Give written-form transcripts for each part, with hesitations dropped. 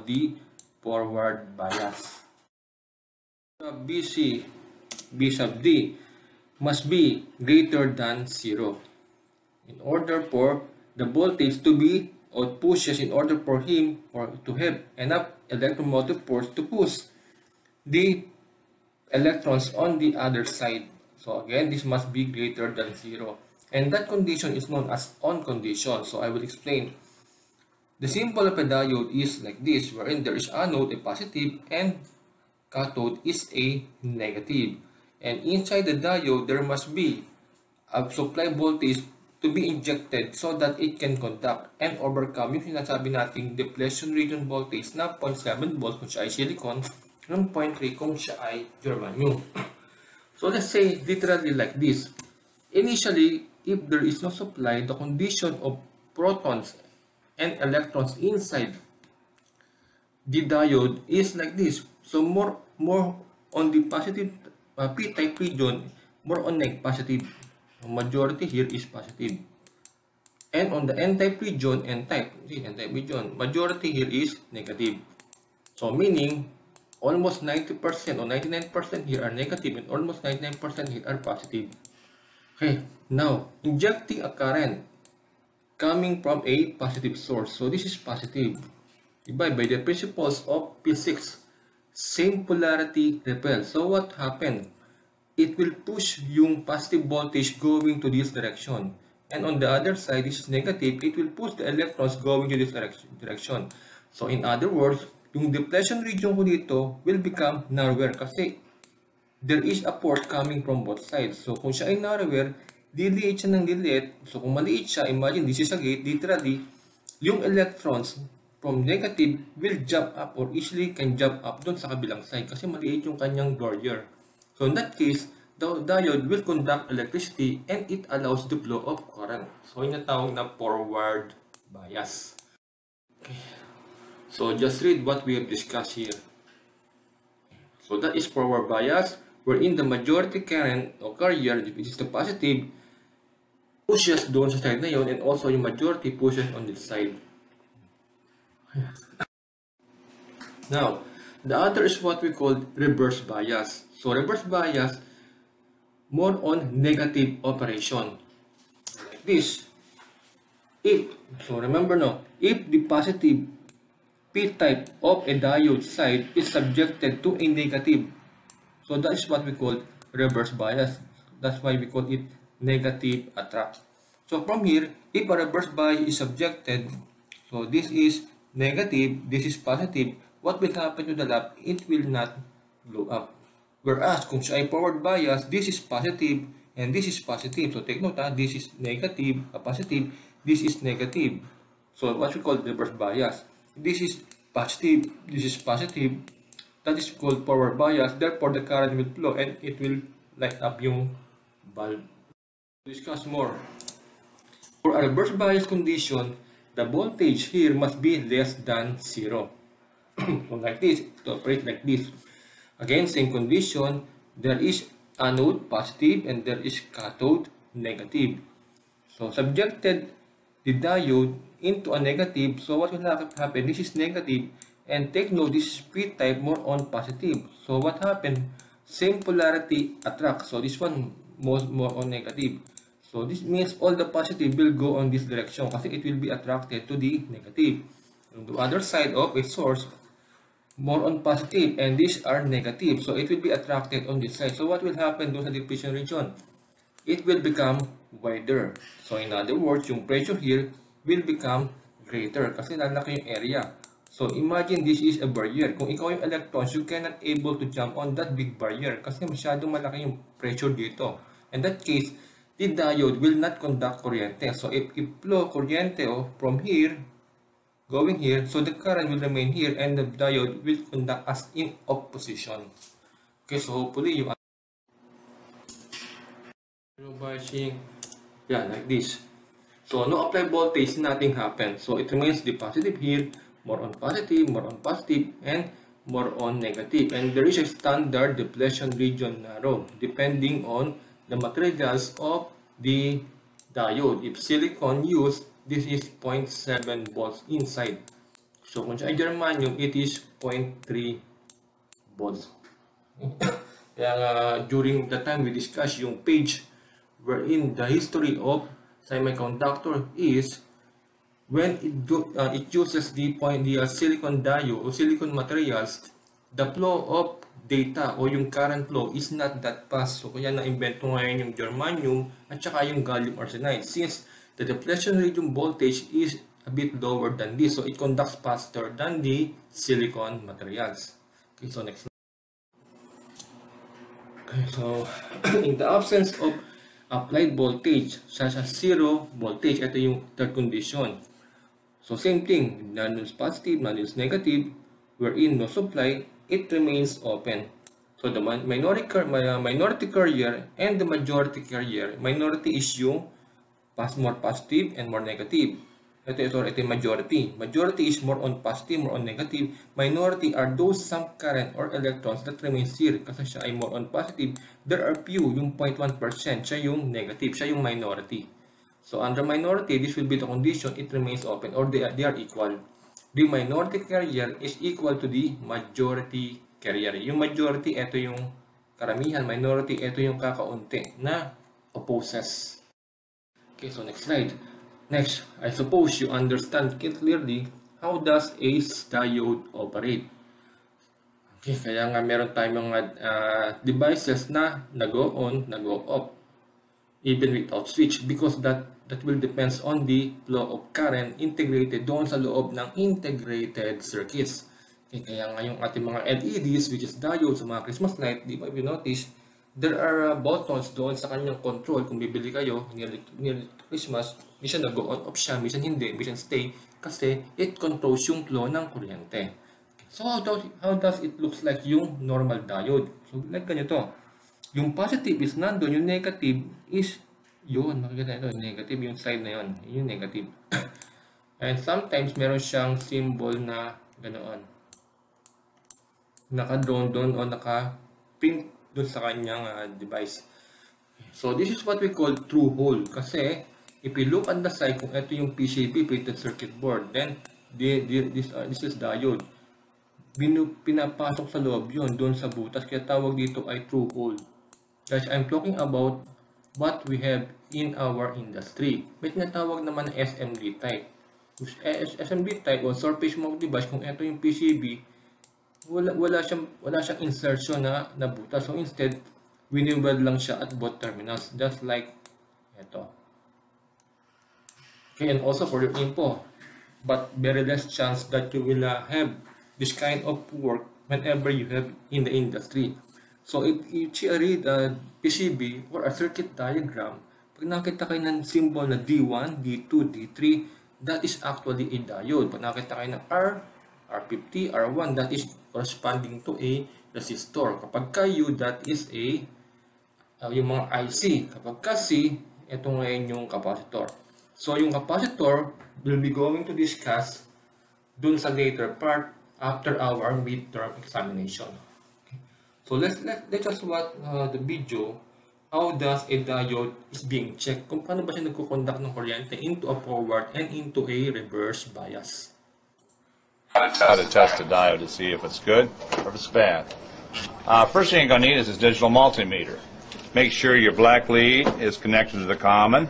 the forward bias. B sub D must be greater than 0 in order for the voltage to be or pushes in order for him or to have enough electromotive force to push the electrons on the other side. So again, this must be greater than 0. And that condition is known as on condition. So I will explain. The symbol of a diode is like this, wherein there is anode, a positive, and cathode is a negative. And inside the diode, there must be a supply voltage to be injected so that it can conduct and overcome yung sinasabi nating depletion region voltage na 0.7 volts kung siya ay silicon, ng 0.3 kung siya ay germanium. So let's say literally like this. Initially, if there is no supply, the condition of protons and electrons inside the diode is like this. So more on the positive p-type region, more on positive. Majority here is positive. And on the n-type region, n-type region, majority here is negative. So meaning almost 90% or 99% here are negative and almost 99% here are positive. Okay, now injecting a current coming from a positive source. So this is positive. By the principles of physics, same polarity repel. So what happened? It will push yung positive voltage going to this direction. And on the other side, this is negative. It will push the electrons going to this direction. So in other words, yung depletion region ko dito will become narrower kasi there is a force coming from both sides. So kung siya ay narrower, liliit siya ng liliit. So kung maliit siya, imagine this is a gate, literally, yung electrons from negative will jump up or easily can jump up doon sa kabilang side kasi maliit yung kanyang barrier. So in that case, the diode will conduct electricity and it allows the flow of current. So yun yung tawag na forward bias. Okay. So just read what we have discussed here. So that is forward bias, wherein the majority current o carrier, which is the positive, pushes doon sa side na yun, and also yung majority pushes on this side. Now, the other is what we call reverse bias. So reverse bias, more on negative operation. Like this. So remember now, if the positive p-type of a diode side is subjected to a negative, so that is what we call reverse bias. That's why we call it negative attract. So from here, if a reverse bias is subjected, so this is negative, this is positive, what will happen to the lamp? It will not blow up. Whereas kung siya ay forward bias, this is positive and this is positive. So take note, this is negative, positive, this is negative. So what we call reverse bias. This is positive, this is positive. That is called forward bias. Therefore, the current will flow and it will light up yung bulb. Discuss more. For a reverse bias condition, the voltage here must be less than 0. So like this, to operate like this. Again, same condition, there is anode positive and there is cathode negative. So subjected the diode into a negative, so what will happen? This is negative, and take note, this is p-type, more on positive. So what happened? Same polarity attract. So this one more on negative. So this means all the positive will go on this direction kasi it will be attracted to the negative. On the other side of a source, more on positive, and these are negative. So it will be attracted on this side. So what will happen doon sa depletion region? It will become wider. So in other words, yung pressure here will become greater kasi lalaki yung area. So imagine this is a barrier. Kung ikaw yung electrons, you cannot able to jump on that big barrier kasi masyadong malaki yung pressure dito. In that case, the diode will not conduct kuryente. So if flow kuryente from here, going here, so the current will remain here and the diode will conduct as in opposition. Okay, so hopefully you biasing, yeah, like this. So no apply voltage, nothing happens. So it remains the positive here, more on positive, and more on negative. And there is a standard depletion region narrow depending on the materials of the diode. If silicon used, this is 0.7 volts inside. So kung siya ay germanium, it is 0.3 volts. Kaya nga, during the time we discuss yung page wherein the history of semiconductor is when it uses the silicon diode or silicon materials, the flow of data o yung current flow is not that fast. So kaya na-invento ngayon yung germanium at saka yung gallium arsenide, since the depletion radium voltage is a bit lower than this, so it conducts faster than the silicon materials. Okay, so next. Okay, so in the absence of applied voltage such as zero voltage, ito yung third condition. So same thing, none is positive, none is negative, wherein no supply, it remains open. So the minority carrier and the majority carrier, minority is yung more positive and more negative. Ito yung majority. Majority is more on positive, more on negative. Minority are those some current or electrons that remains here. Kasi siya ay more on positive. There are few, yung 0.1%, siya yung negative, siya yung minority. So under minority, this will be the condition, it remains open, or they are equal. The minority carrier is equal to the majority carrier. Yung majority, ito yung karamihan. Minority, ito yung kakaunti na opposes. Okay, so next slide. Next, I suppose you understand clearly how does a diode operate. Okay, kaya nga meron tayong mga devices na nag-on, nag-off, even without switch, because that will depends on the flow of current integrated doon sa loob ng integrated circuits. Okay, kaya nga yung ating mga LEDs, which is diodes, sa mga Christmas light, di ba, if you notice, there are buttons doon sa kanyang control. Kung bibili kayo near Christmas, minsan nag-on off siya, minsan hindi, minsan stay, kasi it controls yung flow ng kuryente. So how does it looks like yung normal diode? So like ganito. Yung positive is nandun, yung negative is yun, makikita ito, negative yung side na yun, yung negative. And sometimes meron siyang symbol na ganoon, naka-drone doon o naka-print doon sa kanyang device. So this is what we call true hole, kasi if you look at the side, kung ito yung PCB, printed circuit board, then this is diode. Pinapasok sa loob yun, doon sa butas, kaya tawag dito ay true hole. Guys, I'm talking about what we have in our industry. May tinatawag naman na SMD type. SMD type o surface mount device, kung ito yung PCB, wala siyang insertion na butas. So instead, wini-weld lang siya at both terminals, just like ito. Okay, and also for your info, but very less chance that you will have this kind of work whenever you have in the industry. So if you read a PCB or a circuit diagram, pag nakita kayo ng symbol na D1, D2, D3, that is actually a diode. Pag nakita kayo ng R, R50, R1, that is corresponding to a resistor. Kapag ka U, that is a yung mga IC. Kapag ka C, ito ngayon yung capacitor. So yung capacitor will be going to discuss dun sa later part after our midterm examination. Okay. So let's just watch the video. How does a diode is being checked? Kung paano ba siya nagko-conduct ng kuryente into a forward and into a reverse bias. How to test a diode to see if it's good or if it's bad. First thing you're going to need is this digital multimeter. Make sure your black lead is connected to the common,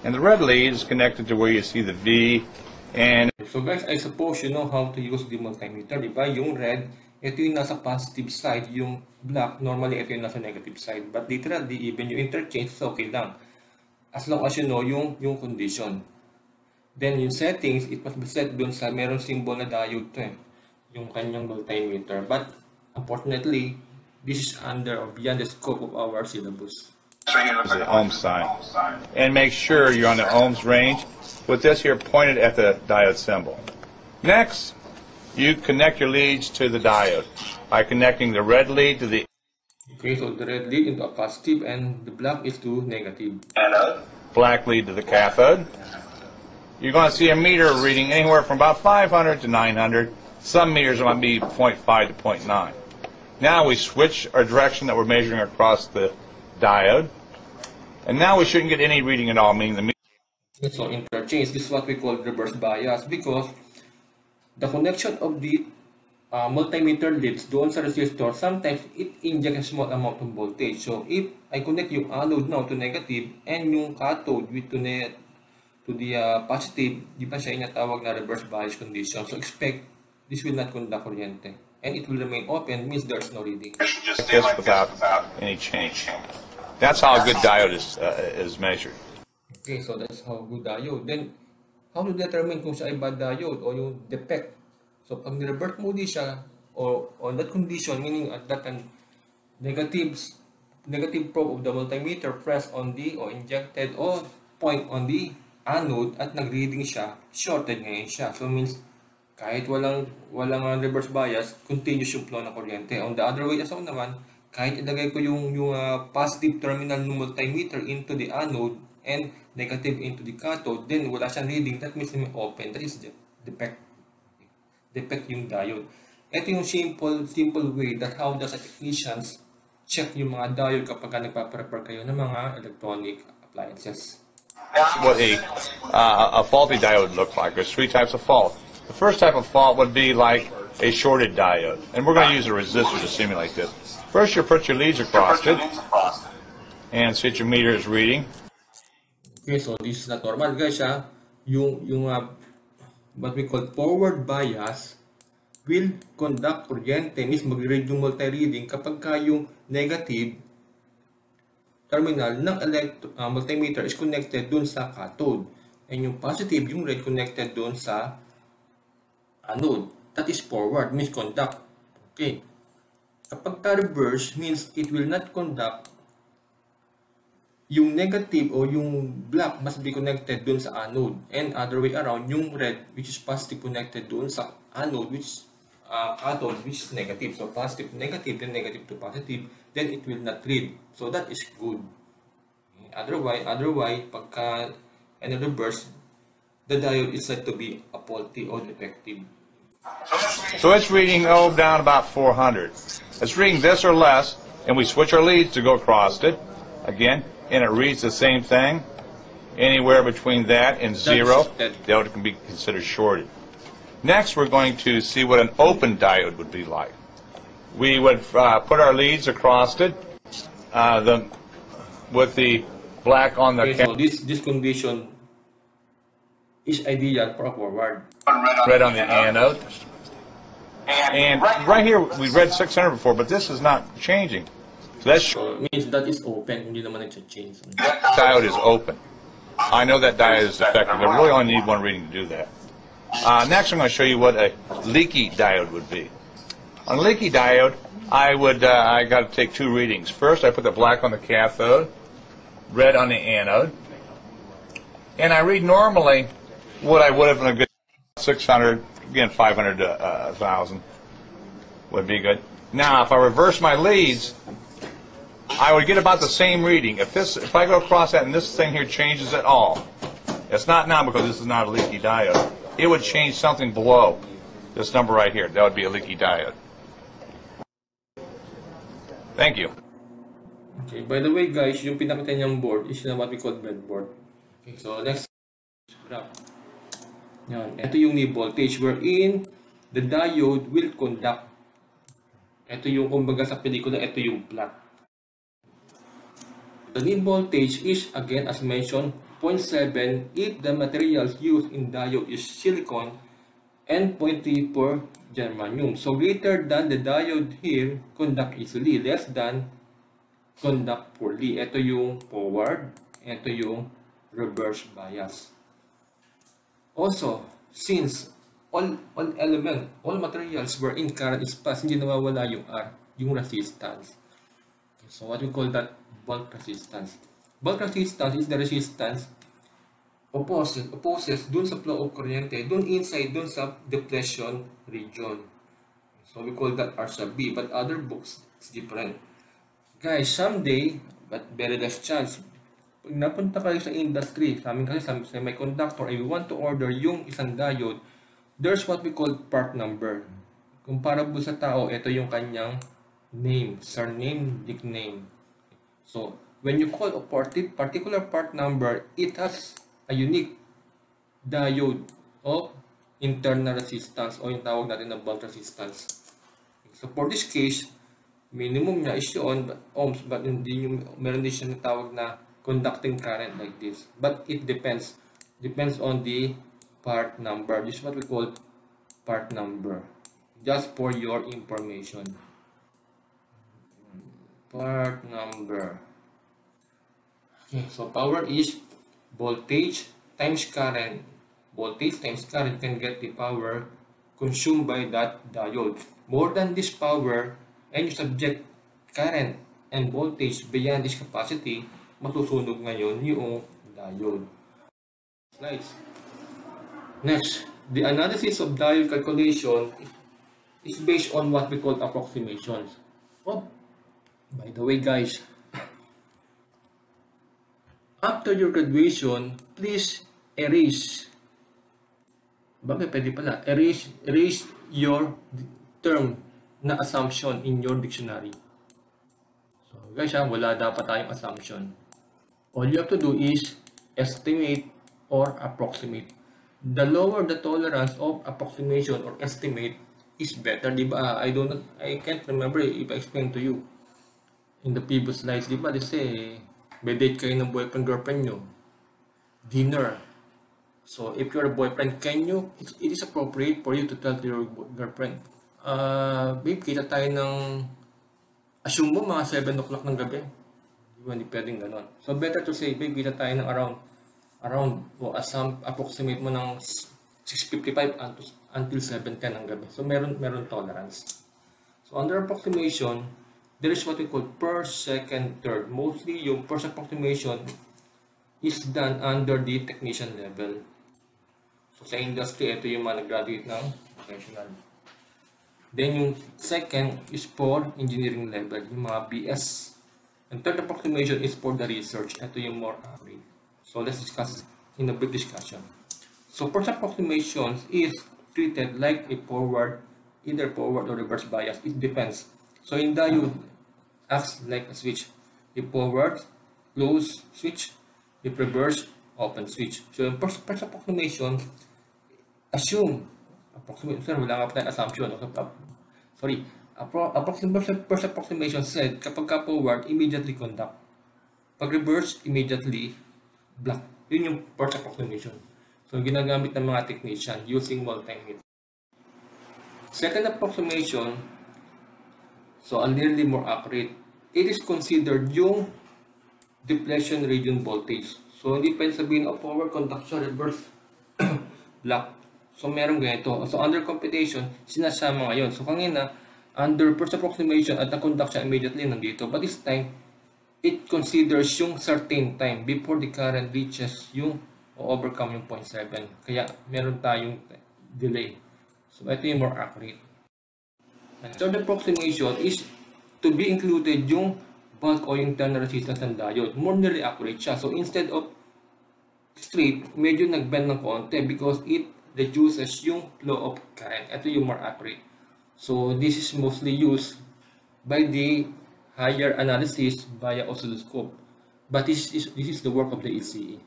and the red lead is connected to where you see the V. And so guys, I suppose you know how to use the multimeter, di ba? Yung red, ito yung nasa positive side, yung black, normally ito yung nasa negative side. But literally, even you interchange, so okay lang. As long as you know yung condition. Then yung settings, it must be set dun sa meron symbol na diode to eh, yung kanyang multimeter. But unfortunately, this is under or beyond the scope of our syllabus. The ohm sign. And make sure you're on the ohms range with this here pointed at the diode symbol. Next, you connect your leads to the diode by connecting the red lead to the Okay, so the red lead into a positive and the black is to negative. Black lead to the cathode. You're going to see a meter reading anywhere from about 500 to 900. Some meters are going to be 0.5 to 0.9. Now we switch our direction that we're measuring across the diode. And now we shouldn't get any reading at all, meaning the meter. So interchange, this is what we call reverse bias, because the connection of the multimeter leads doon sa resistor, sometimes it injects a small amount of voltage. So if I connect yung anode now to negative and yung cathode to the positive, di ba siya inatawag na reverse bias condition. So expect this will not conduct kuryente and it will remain open, means there's no reading. Just without any change. That's how a good diode is measured. Okay, so that's how good diode. Then how to determine kung siya ay bad diode o yung defect? So, pag ni-revert mo di siya, or on that condition, meaning at that time, negative probe of the multimeter pressed on the, or injected, or point on the anode, at nag-reading siya, shorted ngayon siya. So, means, kahit walang reverse bias, continuous yung flow ng kuryente. On the other way as well naman, kahit ilagay ko yung positive terminal ng multimeter into the anode, and negative into the cathode, then wala siyang reading, that means may open. That is the defect yung diode. Ito yung simple way that how does a technicians check yung mga diode kapag nagpa-prepare kayo ng mga electronic appliances. What a faulty diode would look like. There's three types of fault. The first type of fault would be like a shorted diode, and we're going to use a resistor to simulate this. First, you put your leads across it, and see what your meter is reading. Okay, so this is not normal, guys. Yung what we call forward bias will conduct kuryente, means mag-read yung multi-reading kapag yung negative terminal ng multimeter is connected dun sa cathode, and yung positive, yung red, connected dun sa anode. That is forward, means conduct. Okay, kapag reverse, means it will not conduct. Yung negative o yung black must be connected dun sa anode, and other way around, yung red, which is positive, connected dun sa anode, which cathode, which is negative. So positive to negative, then negative to positive, then it will not read. So that is good. Otherwise, pagka reverse, the diode is said to be a faulty or defective. So it's reading down about 400. It's reading this or less, and we switch our leads to go across it again. And it reads the same thing. Anywhere between that and 0, the diode can be considered shorted. Next, we're going to see what an open diode would be like. We would put our leads across it, with the black on the. Okay, so this condition is ideal for a forward. Red on the anode. And right here, we read 600 before, but this is not changing. So it means that is open, hindi naman nag-change. Diode is open. I know that diode is defective. I really only need one reading to do that. Next, I'm going to show you what a leaky diode would be. On a leaky diode, I got to take two readings. First, I put the black on the cathode, red on the anode, and I read normally what I would have in a good 600, again 500 to 1,000 would be good. Now, if I reverse my leads, I would get about the same reading. If I go across that and this thing here changes at all, it's not now because this is not a leaky diode. It would change something below this number right here. That would be a leaky diode. Thank you. Okay, by the way guys, yung pinakita niyang board is what we call breadboard. Okay, so next graph. Yan. Ito yung knee voltage wherein the diode will conduct. Ito yung kumbaga sa pelikula, ito yung plot. The knee voltage is, again, as mentioned, 0.7 if the materials used in diode is silicon, and 0.3 for germanium. So greater than the diode here, conduct easily. Less than, conduct poorly. Ito yung forward. Ito yung reverse bias. Also, since all materials were in current is passed, hindi nawawala yung R, yung resistance. So what we call that bulk resistance. Bulk resistance is the resistance opposes dun sa flow of kuryente, dun inside, dun sa depletion region. So we call that R sub B, but other books is different. Guys, someday, but very less chance, pag napunta kayo sa industry, sa amin kasi sa semiconductor, if you want to order yung isang diode, there's what we call part number. Comparable sa tao, ito yung kanyang name, surname, nickname. So, when you call a particular part number, it has a unique diode of internal resistance o yung tawag natin na bulk resistance. So for this case, minimum niya is yun, ohms, but hindi yung, meron din siya natawag na conducting current like this. But it depends on the part number. This is what we call part number. Just for your information. Part number. Okay, so power is voltage times current. Voltage times current can get the power consumed by that diode. More than this power, and you subject current and voltage beyond this capacity, masusunog ngayon yung diode. Slides. Next, the analysis of diode calculation is based on what we call approximations. Oh, by the way guys, after your graduation, please erase. Bakit pwede pala? Erase your term na assumption in your dictionary. So guys, wala dapat tayong assumption. All you have to do is estimate or approximate. The lower the tolerance of approximation or estimate is better, di ba? I can't remember if I explained to you in the previous slides, di ba? They say, may date kayo ng boyfriend, girlfriend nyo. Dinner. So, if you're a boyfriend, it is appropriate for you to tell to your girlfriend, babe, kita tayo ng, assume mo, mga 7 o'clock ng gabi. Hindi pwedeng ganon. So, better to say, babe, kita tayo ng around, approximate mo ng 6:55 until 7:10 ng gabi. So, meron tolerance. So, under approximation, there is what we call first, second, third. Mostly, yung first approximation is done under the technician level. So, sa industry, ito yung mga nag-graduate ng professional. Then, yung second is for engineering level, yung mga BS. And third approximation is for the research. Ito yung more accurate. So, let's discuss in a brief discussion. So, first approximation is treated like a either forward or reverse bias. It depends. So, in diode, acts like a switch. If forward, close switch. If reverse, open switch. So, in first approximation, wala nga pa tayong assumption. Sorry, first approximation said, kapag ka forward, immediately conduct. Pag reverse, immediately block. Yun yung first approximation. So, ginagamit ng mga technician using multimeter. Second approximation, so a nearly more accurate, it is considered yung depletion region voltage. So, hindi pwede sabihin of forward conduction, reverse, block. So, meron ganito. So, under computation, sinasama ngayon. So, kanina, under first approximation at na-conduct siya immediately nandito. But this time, it considers yung certain time before the current reaches yung overcome yung 0.7. Kaya, meron tayong delay. So, ito yung more accurate. And third approximation is to be included yung bulk o yung internal resistance ng diode. More nearly accurate siya. So, instead of straight, medyo nag-bend ng konti because it reduces yung flow of current. Ito yung more accurate. So, this is mostly used by the higher analysis via oscilloscope. But this is the work of the ECE.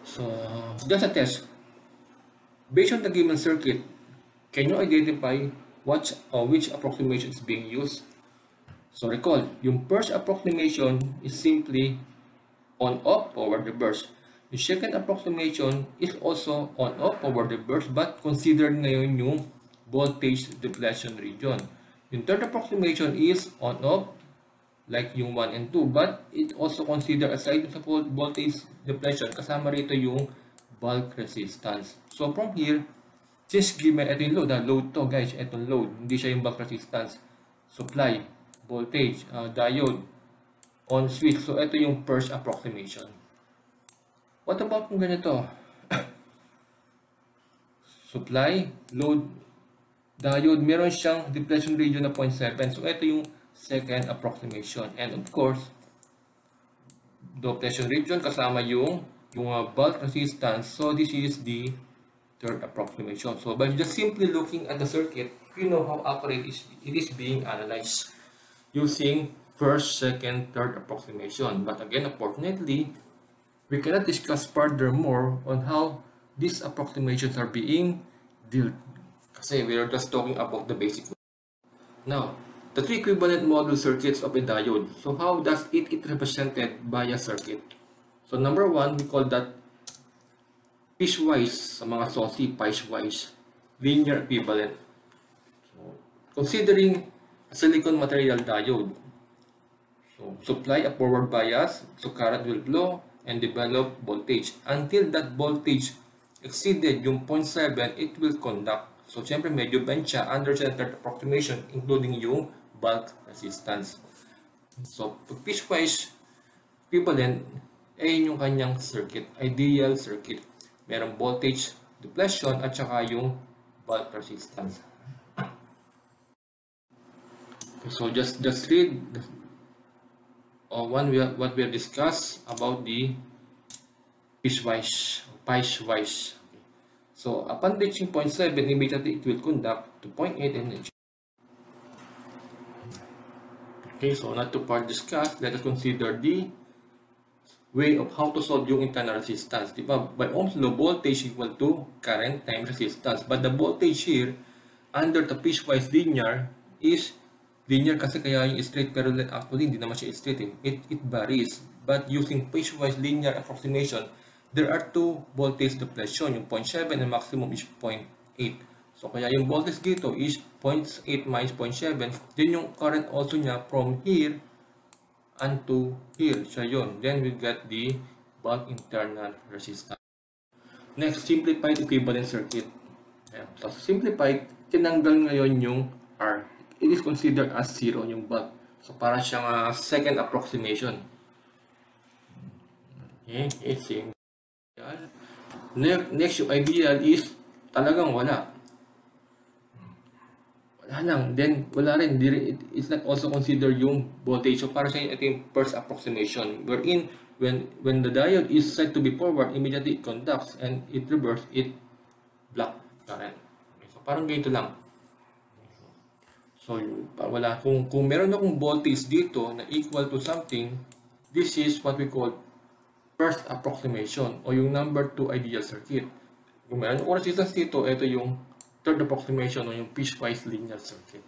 So, that's a test. Based on the given circuit, can you identify which approximation is being used? So, recall, yung first approximation is simply on-off forward reverse. The second approximation is also on-off forward reverse but considered ngayon yung voltage depletion region. Yung third approximation is on-off like yung 1 and 2 but it also consider aside sa voltage depletion kasama rito yung bulk resistance. So from here, since given ito yung load to guys, itong load, hindi siya yung bulk resistance, supply, voltage, diode, on switch. So ito yung first approximation. What about kung ganito? Supply, load, diode, meron siyang depletion region na 0.7. So, ito yung second approximation. And of course, depletion region kasama yung bulk resistance. So, this is the third approximation. So, by just simply looking at the circuit, you know how accurate it is being analyzed using first, second, third approximation. But again, unfortunately, we cannot discuss furthermore on how these approximations are being deal. Kasi we are just talking about the basic. Now, the three equivalent module circuits of a diode. So how does it represented by a circuit? So number one, we call that piecewise, sa mga SOSI, piecewise linear equivalent. So, considering a silicon material diode, so supply a forward bias, so current will flow and develop voltage. Until that voltage exceeded yung 0.7, it will conduct. So, siyempre medyo bend siya under centered approximation, including yung bulk resistance. So, pag piecewise equivalent, ay yung kanyang circuit, ideal circuit. Merong voltage depletion at saka yung bulk resistance. So, just read what we have discussed about the piecewise. So, upon reaching 0.7, immediately it will conduct to 0.8 and okay, so not to far discuss, let us consider the way of how to solve yung internal resistance. Diba? By Ohm's law, voltage equal to current times resistance. But the voltage here, under the piecewise linear, is linear kasi kaya yung straight, pero actually hindi naman siya straight. It varies. But using piecewise linear approximation, there are two voltage depletion. Yung 0.7 and maximum is 0.8. So kaya yung voltage dito is 0.8 minus 0.7. Then yung current also niya from here and to here. So yun. Then we get the bulk internal resistance. Next, simplified equivalent circuit. So simplified, tinanggal ngayon yung R. It is considered as 0 yung bulk. So para siyang second approximation. Okay, it's in. Next, yung ideal is talagang wala. Wala lang. Then, wala rin. It's not also considered yung voltage. So, para sa ito yung first approximation. Wherein, when the diode is said to be forward, immediately it conducts and it reverse, it block current. Okay, so, parang ganito lang. So, wala. Kung meron akong voltage dito na equal to something, this is what we call first approximation o yung number 2 ideal circuit. Kung meron akong resistance dito, ito yung third approximation o yung piecewise linear circuit.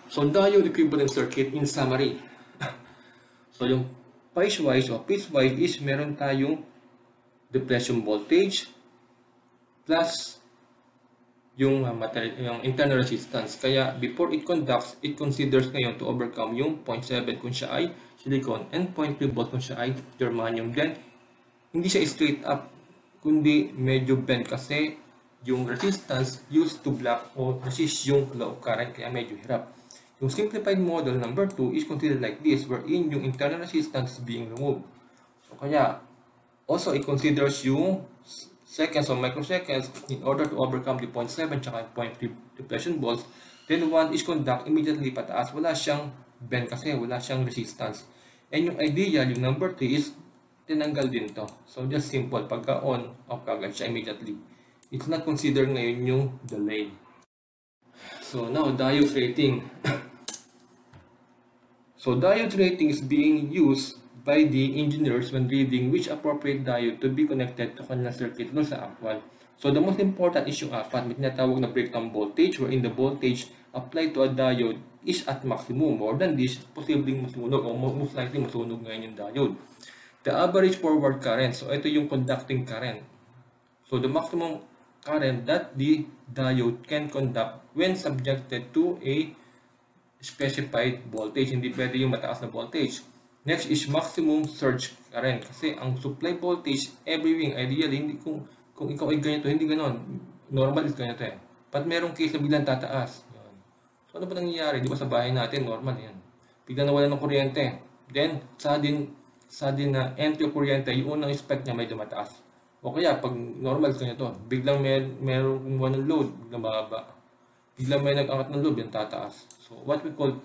So, diode equivalent circuit in summary. So, yung piecewise o piecewise is meron tayong depletion voltage plus yung internal resistance. Kaya, before it conducts, it considers ngayon to overcome yung 0.7 kung siya ay silicon and 0.3 volt kung siya ay germanium. Then, hindi siya straight up, kundi medyo bend kasi yung resistance used to block o resist yung flow of current, kaya medyo hirap. Yung simplified model number 2 is considered like this, wherein yung internal resistance is being removed. So, kaya, also it considers yung seconds or microseconds in order to overcome the 0.7 tsaka 0.3 depletion volts. Then one is conduct immediately pataas. Wala siyang bend kasi wala siyang resistance. And yung ideal, yung number 3 is tinanggal din to. So just simple. Pagka on, off kagad siya immediately. It's not considered ngayon yung delay. So now, diode rating. So diode rating is being used by the engineers when reading which appropriate diode to be connected to kanilang circuit no sa actual. So the most important is yung apat. May tinatawag na breakdown voltage wherein the voltage applied to a diode is at maximum. More than this, posibleng masunog o most likely masunog ngayon yung diode. The average forward current. So ito yung conducting current. So the maximum current that the diode can conduct when subjected to a specified voltage. Hindi pwede yung mataas na voltage. Next is maximum surge current. Kasi ang supply voltage every wing, ideally, hindi kung ikaw ay ganito, hindi ganon. Normal is ganito eh. But merong case na biglang tataas. Yan. So ano ba nangyayari? Di ba sa bahay natin, normal yan. Biglang nawalan ng kuryente. Then, sudden na entry kuryente, yung unang spec niya may dumataas. O kaya, pag normal is ganito, biglang merong kumuha ng load, biglang bababa. Biglang may nag-angat ng load, yung tataas. So, what we call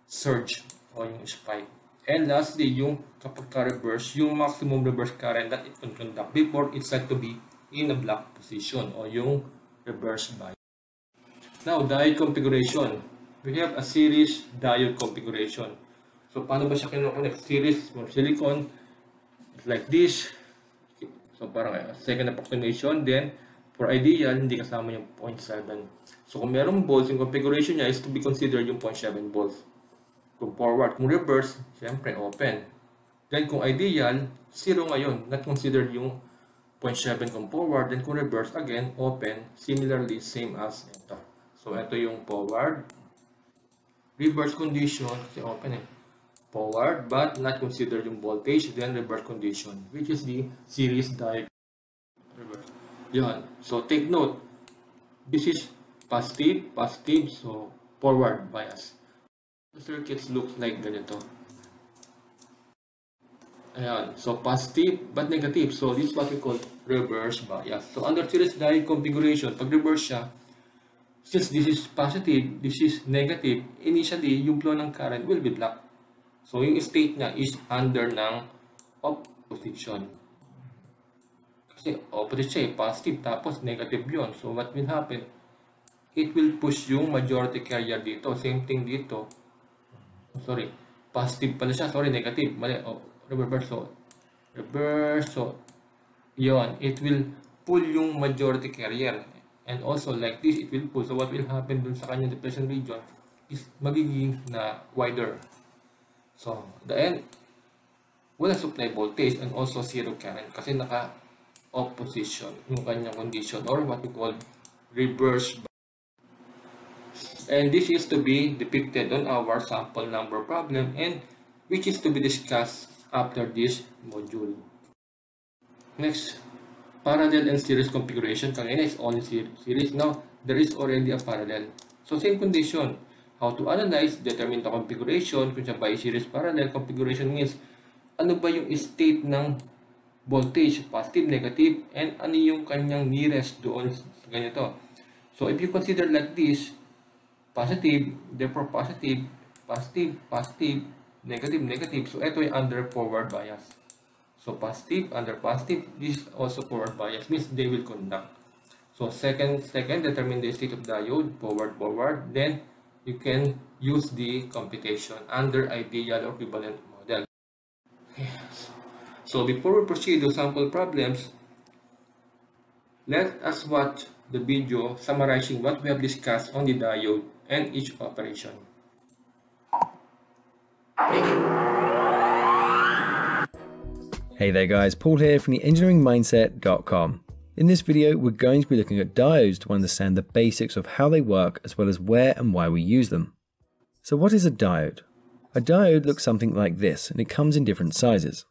surge o yung spike. And lastly, yung kapag ka-reverse, yung maximum reverse current that it can conduct before it's said to be in a block position o yung reverse bias. Now, diode configuration. We have a series diode configuration. So, paano ba siya kinoconnect? Series from silicon, like this. So, parang second approximation. Then, For ideal, hindi kasama yung 0.7. So kung merong volts, yung configuration niya is to be considered yung 0.7 volts. Kung forward, kung reverse, syempre open. Then kung ideal, 0 ngayon, not considered yung 0.7 kung forward. Then kung reverse, again, open. Similarly, same as ito. So ito yung forward. Reverse condition, kasi open eh. Forward, but not considered yung voltage. Then reverse condition, which is the series diagram. Reverse. Yan. So take note, this is positive, so forward bias. The circuits look like ganito. Ayan. So positive but negative. So this is what we call reverse bias. So under series diode configuration, pag reverse siya, since this is positive, this is negative, initially yung flow ng current will be blocked. So yung state niya is under ng opposition. Kasi opposite siya, positive, tapos negative yun. So what will happen? It will push yung majority carrier dito. Same thing dito. Sorry, positive pala siya. Sorry, negative. Mali. Reverse. So, yun. It will pull yung majority carrier. And also, like this, it will pull. So what will happen dun sa kanyang depression region is magiging na wider. So, the end, wala supply voltage and also zero current kasi naka-opposition yung kanyang condition or what we call reverse. And this is to be depicted on our sample number problem and which is to be discussed after this module. Next, parallel and series configuration. Kanina is only series. Now, there is already a parallel. So, same condition. How to analyze, determine the configuration. Kung siya by series parallel, configuration means ano ba yung state ng voltage, positive, negative, and ano yung kanyang nearest doon sa ganito. So, if you consider like this, positive, therefore positive, negative. So, ito yung under forward bias. So, positive, under positive, this is also forward bias, means they will conduct. So, second, determine the state of diode, forward, then you can use the computation under ideal or equivalent model. So, before we proceed to sample problems, let us watch the video summarizing what we have discussed on the diode and each operation. Hey there guys, Paul here from the engineeringmindset.com. In this video, we're going to be looking at diodes to understand the basics of how they work as well as where and why we use them. So what is a diode? A diode looks something like this and it comes in different sizes.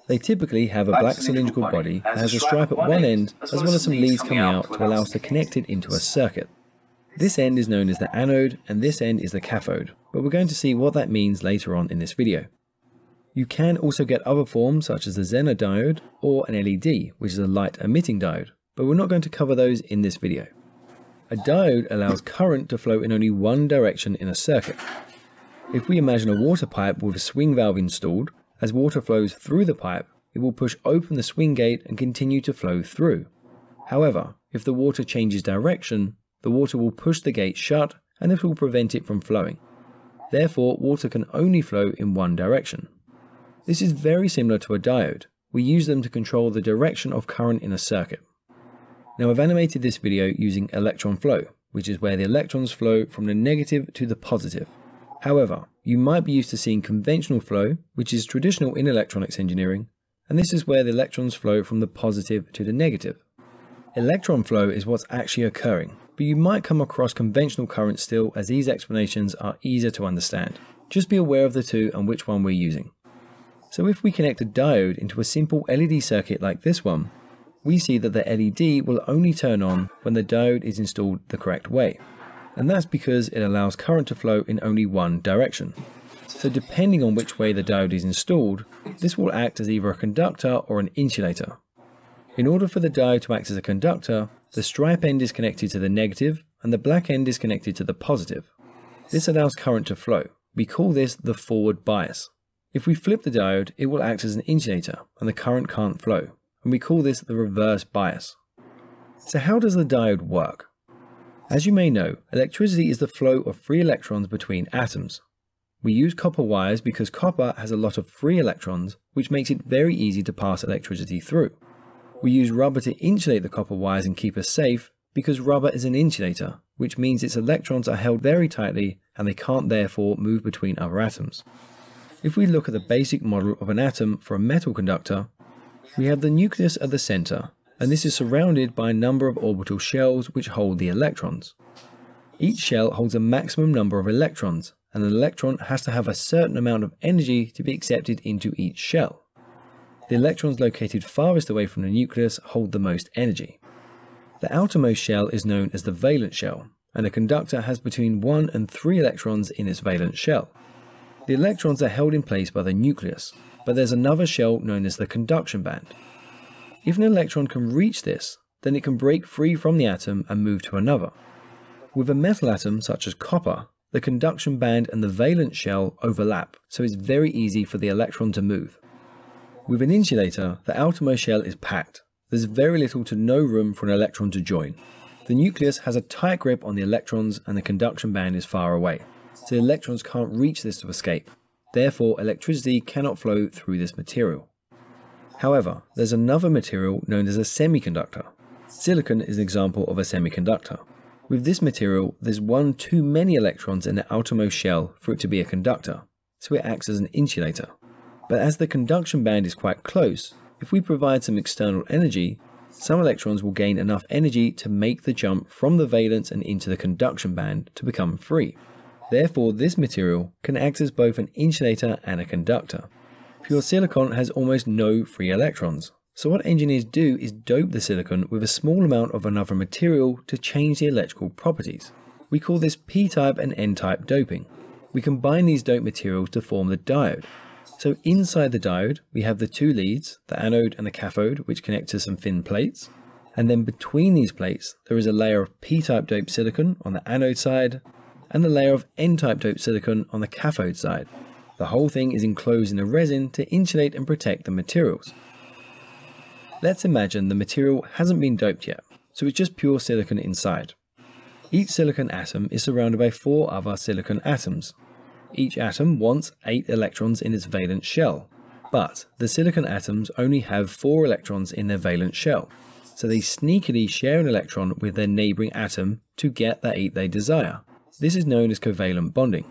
They typically have a black cylindrical body that has a stripe at one end as well as some leads coming out to allow us to connect it into a circuit. This end is known as the anode and this end is the cathode, but we're going to see what that means later on in this video. You can also get other forms such as a Zener diode or an LED, which is a light emitting diode, but we're not going to cover those in this video. A diode allows current to flow in only one direction in a circuit. If we imagine a water pipe with a swing valve installed, as water flows through the pipe, it will push open the swing gate and continue to flow through. However, if the water changes direction, the water will push the gate shut and this will prevent it from flowing. Therefore, water can only flow in one direction. This is very similar to a diode. We use them to control the direction of current in a circuit. Now I've animated this video using electron flow, which is where the electrons flow from the negative to the positive. However, you might be used to seeing conventional flow, which is traditional in electronics engineering, and this is where the electrons flow from the positive to the negative. Electron flow is what's actually occurring, but you might come across conventional current still as these explanations are easier to understand. Just be aware of the two and which one we're using. So if we connect a diode into a simple LED circuit like this one, we see that the LED will only turn on when the diode is installed the correct way. And that's because it allows current to flow in only one direction. So depending on which way the diode is installed, this will act as either a conductor or an insulator. In order for the diode to act as a conductor, the stripe end is connected to the negative and the black end is connected to the positive. This allows current to flow. We call this the forward bias. If we flip the diode, it will act as an insulator and the current can't flow, and we call this the reverse bias. So how does the diode work? As you may know, electricity is the flow of free electrons between atoms. We use copper wires because copper has a lot of free electrons, which makes it very easy to pass electricity through. We use rubber to insulate the copper wires and keep us safe because rubber is an insulator, which means its electrons are held very tightly and they can't therefore move between other atoms. If we look at the basic model of an atom for a metal conductor, we have the nucleus at the center, and this is surrounded by a number of orbital shells which hold the electrons. Each shell holds a maximum number of electrons, and an electron has to have a certain amount of energy to be accepted into each shell. The electrons located farthest away from the nucleus hold the most energy. The outermost shell is known as the valence shell, and a conductor has between 1 and 3 electrons in its valence shell. The electrons are held in place by the nucleus, but there's another shell known as the conduction band. If an electron can reach this, then it can break free from the atom and move to another. With a metal atom such as copper, the conduction band and the valence shell overlap, so it's very easy for the electron to move. With an insulator, the outermost shell is packed. There's very little to no room for an electron to join. The nucleus has a tight grip on the electrons and the conduction band is far away, so the electrons can't reach this to escape. Therefore, electricity cannot flow through this material. However, there's another material known as a semiconductor. Silicon is an example of a semiconductor. With this material, there's one too many electrons in the outermost shell for it to be a conductor, so it acts as an insulator. But as the conduction band is quite close, if we provide some external energy, some electrons will gain enough energy to make the jump from the valence and into the conduction band to become free. Therefore, this material can act as both an insulator and a conductor. Pure silicon has almost no free electrons, so what engineers do is dope the silicon with a small amount of another material to change the electrical properties. We call this p-type and n-type doping. We combine these doped materials to form the diode. So inside the diode, we have the two leads, the anode and the cathode, which connect to some thin plates. And then between these plates, there is a layer of p-type doped silicon on the anode side, and the layer of n-type doped silicon on the cathode side. The whole thing is enclosed in a resin to insulate and protect the materials. Let's imagine the material hasn't been doped yet, so it's just pure silicon inside. Each silicon atom is surrounded by 4 other silicon atoms. Each atom wants 8 electrons in its valence shell, but the silicon atoms only have 4 electrons in their valence shell, so they sneakily share an electron with their neighboring atom to get the 8 they desire. This is known as covalent bonding.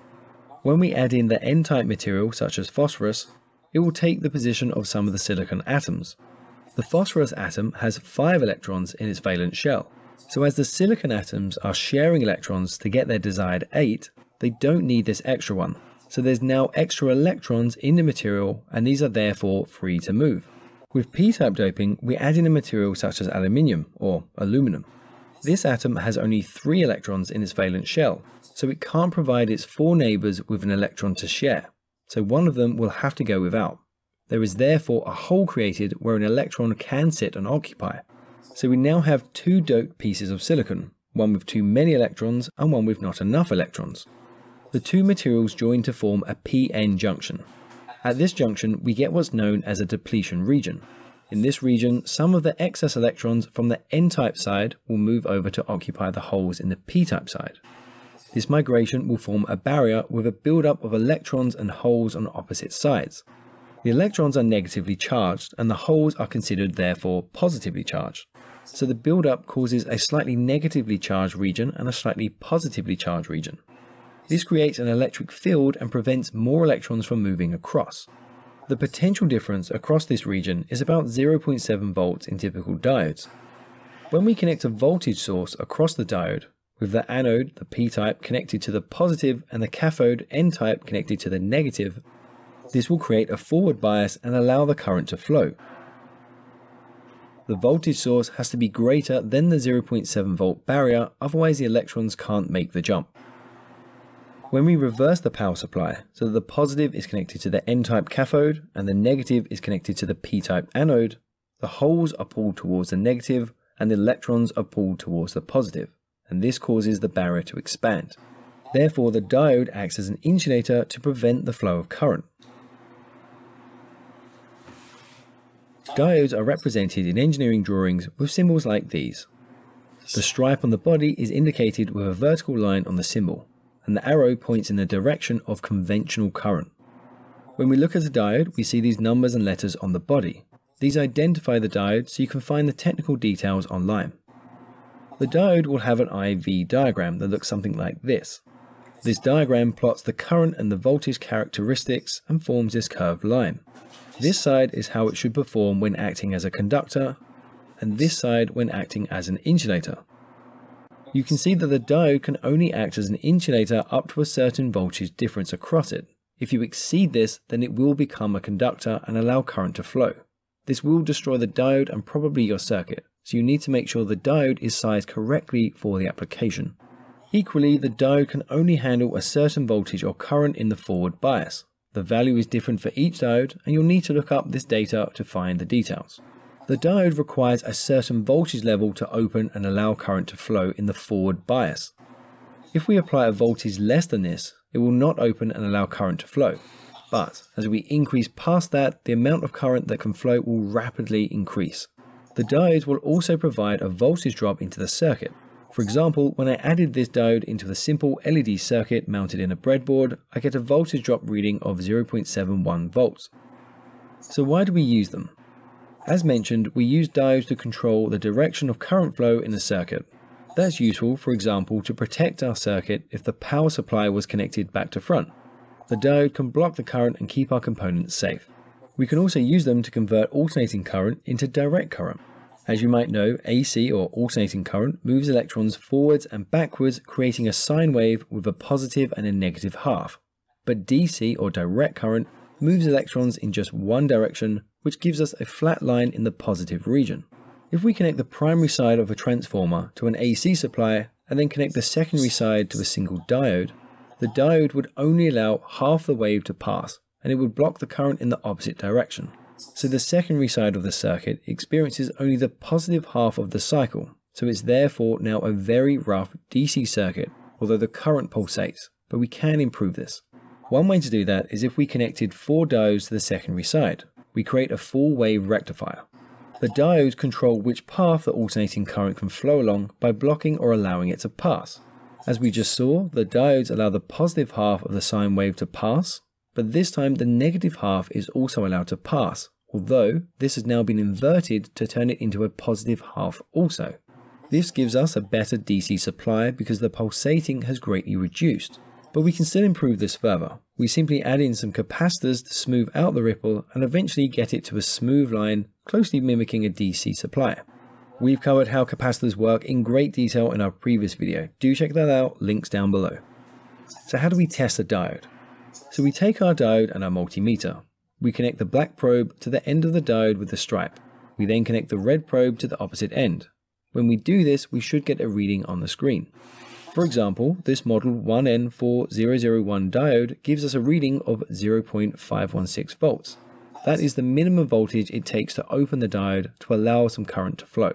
When we add in the n-type material such as phosphorus, it will take the position of some of the silicon atoms. The phosphorus atom has 5 electrons in its valence shell, so as the silicon atoms are sharing electrons to get their desired 8, they don't need this extra one, so there's now extra electrons in the material and these are therefore free to move. With p-type doping, we add in a material such as aluminium or aluminum. This atom has only 3 electrons in its valence shell, so it can't provide its 4 neighbours with an electron to share, so one of them will have to go without. There is therefore a hole created where an electron can sit and occupy. So we now have 2 doped pieces of silicon, one with too many electrons and one with not enough electrons. The 2 materials join to form a p-n junction. At this junction, we get what's known as a depletion region. In this region, some of the excess electrons from the n-type side will move over to occupy the holes in the p-type side. This migration will form a barrier with a buildup of electrons and holes on opposite sides. The electrons are negatively charged and the holes are considered therefore positively charged. So the buildup causes a slightly negatively charged region and a slightly positively charged region. This creates an electric field and prevents more electrons from moving across. The potential difference across this region is about 0.7 volts in typical diodes. When we connect a voltage source across the diode, with the anode, the p-type, connected to the positive and the cathode, n-type, connected to the negative, this will create a forward bias and allow the current to flow. The voltage source has to be greater than the 0.7 volt barrier, otherwise the electrons can't make the jump. When we reverse the power supply, so that the positive is connected to the n-type cathode and the negative is connected to the p-type anode, the holes are pulled towards the negative and the electrons are pulled towards the positive, and this causes the barrier to expand. Therefore, the diode acts as an insulator to prevent the flow of current. Diodes are represented in engineering drawings with symbols like these. The stripe on the body is indicated with a vertical line on the symbol, and the arrow points in the direction of conventional current. When we look at a diode, we see these numbers and letters on the body. These identify the diode so you can find the technical details online. The diode will have an IV diagram that looks something like this. This diagram plots the current and the voltage characteristics and forms this curved line. This side is how it should perform when acting as a conductor, and this side when acting as an insulator. You can see that the diode can only act as an insulator up to a certain voltage difference across it. If you exceed this, then it will become a conductor and allow current to flow. This will destroy the diode and probably your circuit, so you need to make sure the diode is sized correctly for the application. Equally, the diode can only handle a certain voltage or current in the forward bias. The value is different for each diode, and you'll need to look up this data to find the details. The diode requires a certain voltage level to open and allow current to flow in the forward bias. If we apply a voltage less than this, it will not open and allow current to flow. But as we increase past that, the amount of current that can flow will rapidly increase. The diode will also provide a voltage drop into the circuit. For example, when I added this diode into a simple LED circuit mounted in a breadboard, I get a voltage drop reading of 0.71 volts. So why do we use them? As mentioned, we use diodes to control the direction of current flow in the circuit. That's useful, for example, to protect our circuit if the power supply was connected back to front. The diode can block the current and keep our components safe. We can also use them to convert alternating current into direct current. As you might know, AC or alternating current moves electrons forwards and backwards, creating a sine wave with a positive and a negative half. But DC or direct current moves electrons in just one direction, which gives us a flat line in the positive region. If we connect the primary side of a transformer to an AC supply and then connect the secondary side to a single diode, the diode would only allow half the wave to pass, and it would block the current in the opposite direction. So the secondary side of the circuit experiences only the positive half of the cycle, so it's therefore now a very rough DC circuit, although the current pulsates, but we can improve this. One way to do that is if we connected 4 diodes to the secondary side. We create a full wave rectifier. The diodes control which path the alternating current can flow along by blocking or allowing it to pass. As we just saw, the diodes allow the positive half of the sine wave to pass, but this time the negative half is also allowed to pass, although this has now been inverted to turn it into a positive half also. This gives us a better DC supply because the pulsating has greatly reduced. But we can still improve this further. We simply add in some capacitors to smooth out the ripple and eventually get it to a smooth line, closely mimicking a DC supply. We've covered how capacitors work in great detail in our previous video. Do check that out, links down below. So how do we test a diode? So we take our diode and our multimeter. We connect the black probe to the end of the diode with the stripe. We then connect the red probe to the opposite end. When we do this, we should get a reading on the screen. For example, this model 1N4001 diode gives us a reading of 0.516 volts. That is the minimum voltage it takes to open the diode to allow some current to flow.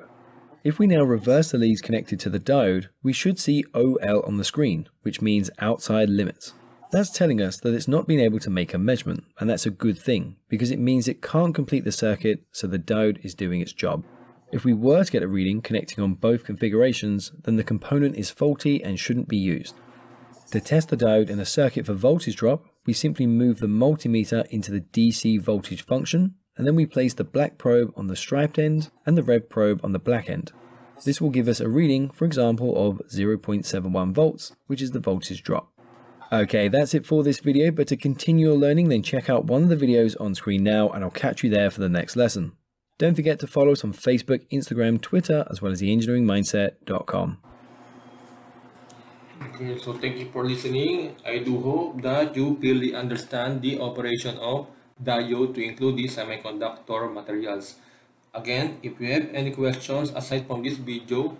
If we now reverse the leads connected to the diode, we should see OL on the screen, which means outside limits. That's telling us that it's not been able to make a measurement, and that's a good thing, because it means it can't complete the circuit, so the diode is doing its job. If we were to get a reading connecting on both configurations, then the component is faulty and shouldn't be used. To test the diode in a circuit for voltage drop, we simply move the multimeter into the DC voltage function, and then we place the black probe on the striped end and the red probe on the black end. This will give us a reading, for example, of 0.71 volts, which is the voltage drop. Okay, that's it for this video, but to continue your learning, then check out one of the videos on screen now, and I'll catch you there for the next lesson. Don't forget to follow us on Facebook, Instagram, Twitter, as well as theengineeringmindset.com. Okay, so thank you for listening. I do hope that you clearly understand the operation of diode to include the semiconductor materials. Again, if you have any questions aside from this video,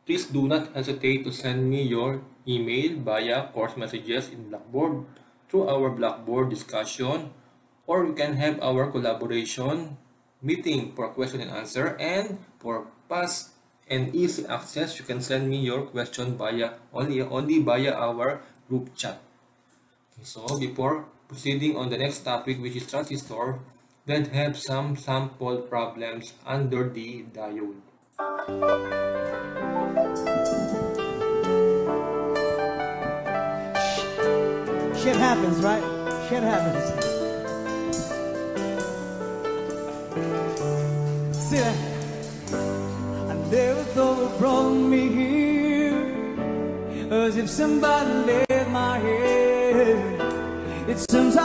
please do not hesitate to send me your email via course messages in Blackboard through our Blackboard discussion, or we can have our collaboration meeting for question and answer, and for fast and easy access, you can send me your question via only via our group chat. Okay, so before proceeding on the next topic, which is transistor, then have some sample problems under the diode. Shit happens, right? Shit happens. See that? I never thought it brought me here, as if somebody laid my head. It seems